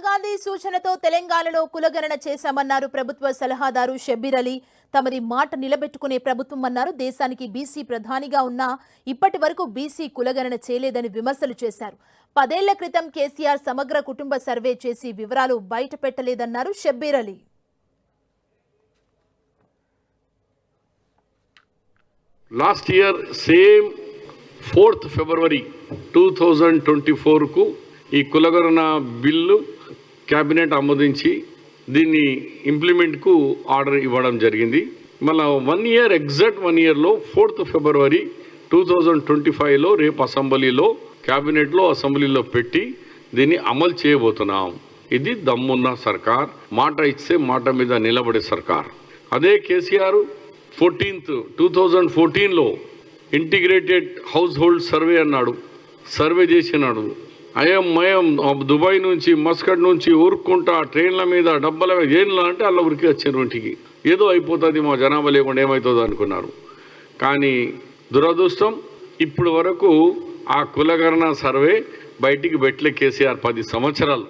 గాంధీ సూచనతో తెలంగాణలో కులగణన చేశామన్నారు ప్రభుత్వ సలహాదారు షబ్బీర్ అలీ. తమరి మాట నిలబెట్టుకునే ప్రభుత్వం అన్నారు. దేశానికి బీసీ ప్రధానిగా ఉన్నా ఇప్పటి వరకు బీసీ కులగణన చేయలేదని విమర్శలు చేశారు. 10 ఏళ్ల క్రితం కేసీఆర్ సమగ్ర కుటుంబ సర్వే చేసి వివరాలు బయట పెట్టలేదన్నారు Shabbir Ali. Last year same 4th February 2024 కు ఈ కులగణన బిల్లు క్యాబినెట్ ఆమోదించి దీన్ని ఇంప్లిమెంట్కు ఆర్డర్ ఇవ్వడం జరిగింది. మళ్ళీ 1 year ఎగ్జాక్ట్ 1 yearలో 4th February 2025లో రేపు అసెంబ్లీలో క్యాబినెట్లో అసెంబ్లీలో పెట్టి దీన్ని అమలు చేయబోతున్నాం. ఇది దమ్మున్న సర్కార్, మాట ఇస్తే మాట మీద నిలబడే సర్కార్. అదే కేసీఆర్ 14th 2014లో ఇంటిగ్రేటెడ్ హౌస్ హోల్డ్ సర్వే అన్నాడు, సర్వే చేసినాడు. మయం దుబాయ్ నుంచి మస్కట్ నుంచి ఊరుకుంటా ట్రైన్ల మీద డబ్బల మీద ఏంలా అంటే అలా ఉరికి వచ్చారు. ఇంటికి ఏదో అయిపోతుంది, మా జనాభా లేకుండా ఏమవుతుందో అనుకున్నారు. కానీ దురదృష్టం ఇప్పుడు వరకు ఆ కులగణన సర్వే బయటికి పెట్టలే కేసీఆర్ 10 సంవత్సరాలు.